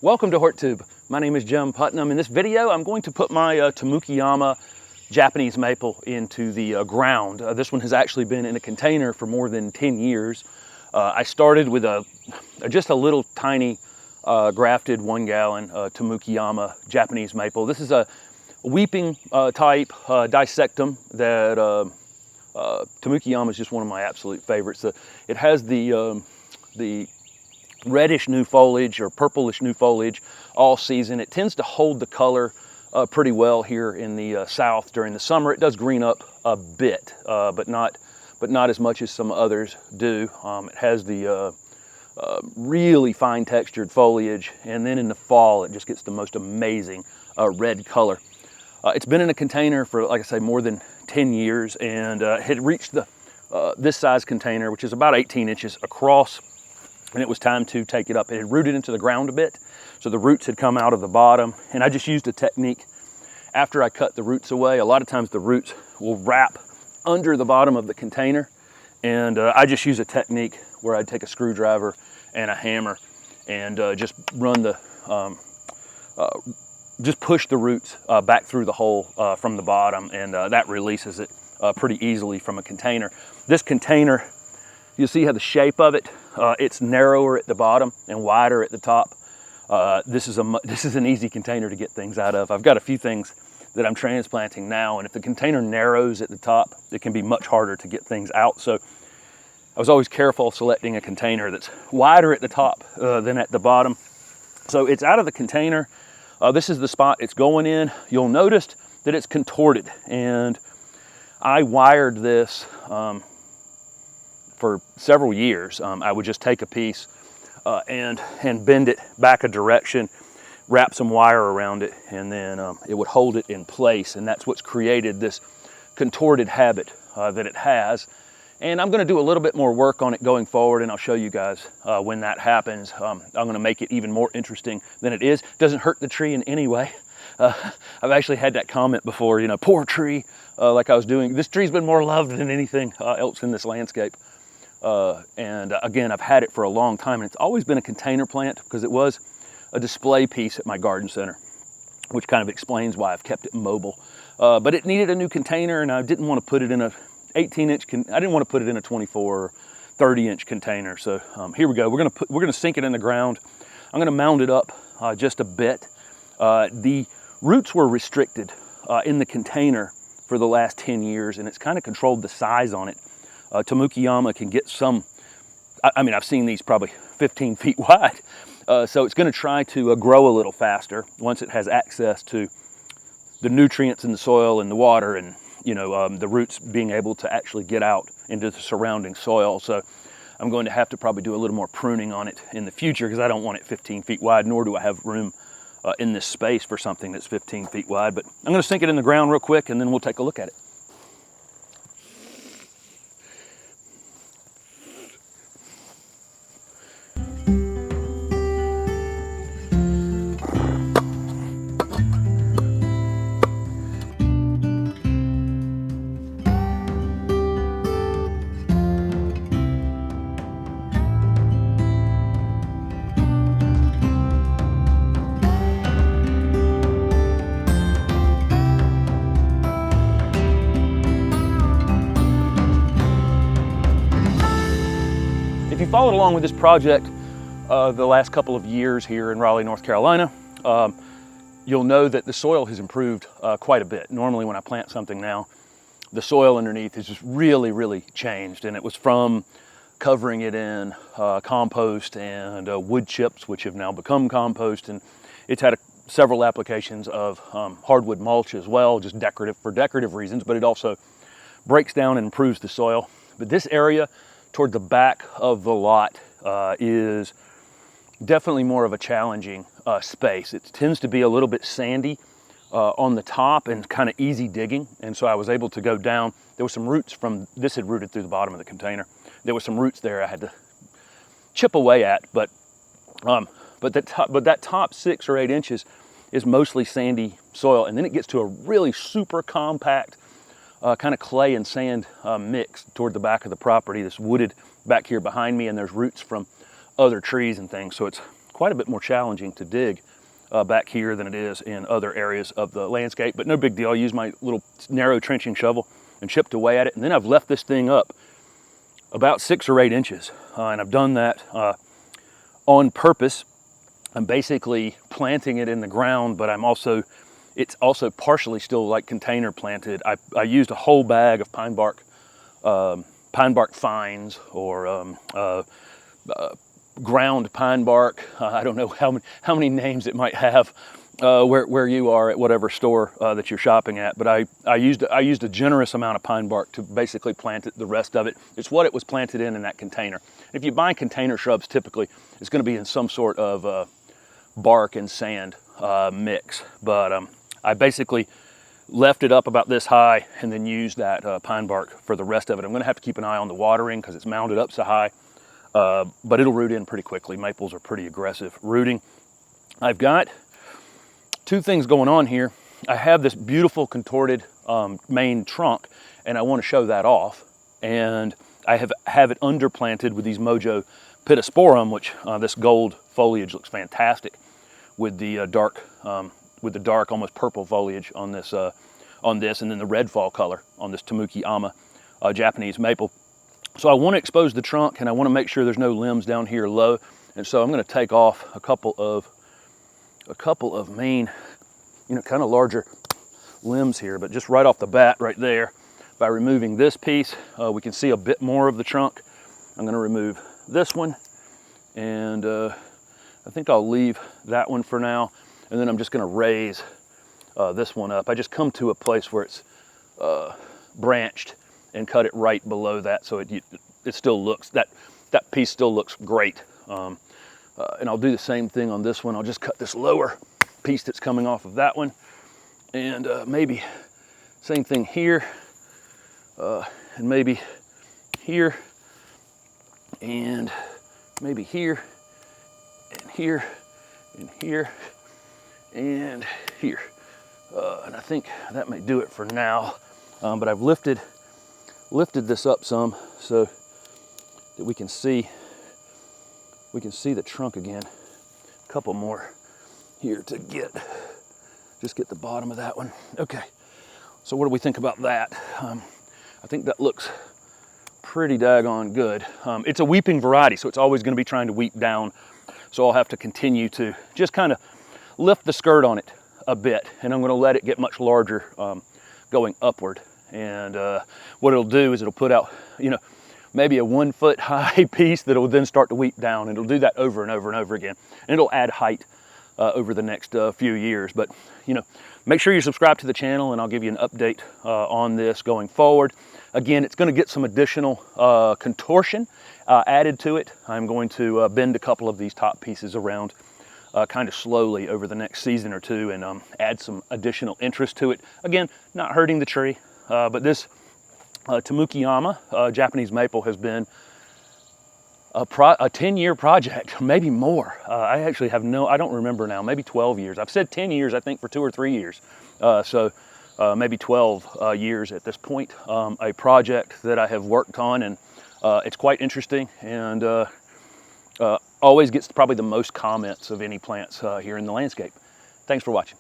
Welcome to HortTube. My name is Jim Putnam. In this video, I'm going to put my Tamukeyama Japanese Maple into the ground. This one has actually been in a container for more than 10 years. I started with just a little tiny grafted 1 gallon Tamukeyama Japanese Maple. This is a weeping type dissectum that Tamukeyama is just one of my absolute favorites. It has the reddish new foliage or purplish new foliage all season. It tends to hold the color pretty well here in the south during the summer. It does green up a bit, but not as much as some others do. It has the really fine textured foliage, and then in the fall it just gets the most amazing red color. It's been in a container for, like I say, more than 10 years, and had reached this size container, which is about 18 inches across, and it was time to take it up. It had rooted into the ground a bit, so the roots had come out of the bottom, and I just used a technique after I cut the roots away. A lot of times the roots will wrap under the bottom of the container, and I just use a technique where I'd take a screwdriver and a hammer and just run the just push the roots back through the hole from the bottom, and that releases it pretty easily from a container. This container, you'll see how the shape of it, it's narrower at the bottom and wider at the top. This is an easy container to get things out of. I've got a few things that I'm transplanting now, and if the container narrows at the top, it can be much harder to get things out. So I was always careful selecting a container that's wider at the top than at the bottom. So it's out of the container. This is the spot it's going in. You'll notice that it's contorted, and I wired this for several years. I would just take a piece and bend it back a direction, wrap some wire around it, and then it would hold it in place, and that's what's created this contorted habit that it has. And I'm going to do a little bit more work on it going forward, and I'll show you guys when that happens. I'm going to make it even more interesting than it is. It doesn't hurt the tree in any way. I've actually had that comment before, you know, poor tree, like I was doing. This tree's been more loved than anything else in this landscape. And again, I've had it for a long time, and it's always been a container plant because it was a display piece at my garden center, which kind of explains why I've kept it mobile. But it needed a new container, and I didn't want to put it in a 18-inch, I didn't want to put it in a 24 or 30-inch container. So here we go. We're gonna sink it in the ground. I'm gonna mound it up just a bit. The roots were restricted in the container for the last 10 years, and it's kind of controlled the size on it. Tamukeyama can get some, I mean, I've seen these probably 15 feet wide. So it's gonna try to grow a little faster once it has access to the nutrients in the soil and the water, and you know, the roots being able to actually get out into the surrounding soil. So I'm going to have to probably do a little more pruning on it in the future, because I don't want it 15 feet wide, nor do I have room in this space for something that's 15 feet wide. But I'm going to sink it in the ground real quick, and then we'll take a look at it. If you followed along with this project the last couple of years here in Raleigh, North Carolina, you'll know that the soil has improved quite a bit. Normally when I plant something now, the soil underneath has just really changed, and it was from covering it in compost and wood chips, which have now become compost, and it's had several applications of hardwood mulch as well, just for decorative reasons, but it also breaks down and improves the soil. But this area toward the back of the lot is definitely more of a challenging space. It tends to be a little bit sandy on the top and kind of easy digging, and so I was able to go down. There were some roots from this had rooted through the bottom of the container. There were some roots there I had to chip away at, but that top 6 or 8 inches is mostly sandy soil, and then it gets to a really super compact kind of clay and sand mix toward the back of the property. This wooded back here behind me, and there's roots from other trees and things, so it's quite a bit more challenging to dig back here than it is in other areas of the landscape, but no big deal. I use my little narrow trenching shovel and chipped away at it, and then I've left this thing up about 6 or 8 inches, and I've done that on purpose. I'm basically planting it in the ground, but it's also partially still like container planted. I used a whole bag of pine bark fines, or ground pine bark. I don't know how many names it might have where you are at whatever store that you're shopping at, but I used a generous amount of pine bark to basically plant the rest of it. It's what it was planted in that container. If you buy container shrubs, typically it's going to be in some sort of bark and sand mix, but I basically left it up about this high and then used that pine bark for the rest of it. I'm going to have to keep an eye on the watering because it's mounded up so high, but it'll root in pretty quickly. Maples are pretty aggressive rooting. I've got 2 things going on here. I have this beautiful contorted main trunk, and I want to show that off, and I have it underplanted with these Mojo Pittosporum, which this gold foliage looks fantastic with the dark almost purple foliage on this, and then the red fall color on this Tamukeyama Japanese Maple. So I want to expose the trunk, and I want to make sure there's no limbs down here low, and so I'm going to take off a couple of main, kind of larger limbs here, but just right off the bat right there, by removing this piece, we can see a bit more of the trunk. I'm going to remove this one, and I think I'll leave that one for now, and then I'm just going to raise this one up. I just come to a place where it's branched and cut it right below that, so it still looks, that piece still looks great. And I'll do the same thing on this one. I'll just cut this lower piece that's coming off of that one, and maybe same thing here, and maybe here, and maybe here, and here, and here, and here. And I think that may do it for now, but I've lifted this up some so that we can see the trunk again. A couple more here to just get the bottom of that one. Okay, so what do we think about that? I think that looks pretty daggone good. It's a weeping variety, so it's always going to be trying to weep down, so I'll have to continue to just kind of lift the skirt on it a bit, and I'm going to let it get much larger going upward. And what it'll do is it'll put out, maybe a 1 foot high piece that will then start to weep down, and it'll do that over and over and over again, and it'll add height over the next few years. But make sure you subscribe to the channel, and I'll give you an update on this going forward. Again, it's going to get some additional contortion added to it. I'm going to bend a couple of these top pieces around kind of slowly over the next season or two, and add some additional interest to it. Again, not hurting the tree, but this Tamukeyama Japanese Maple has been a 10-year project, maybe more. I actually I don't remember now, maybe 12 years. I've said 10 years, I think, for 2 or 3 years. So maybe 12 years at this point. A project that I have worked on, and it's quite interesting, and always gets probably the most comments of any plants here in the landscape. Thanks for watching.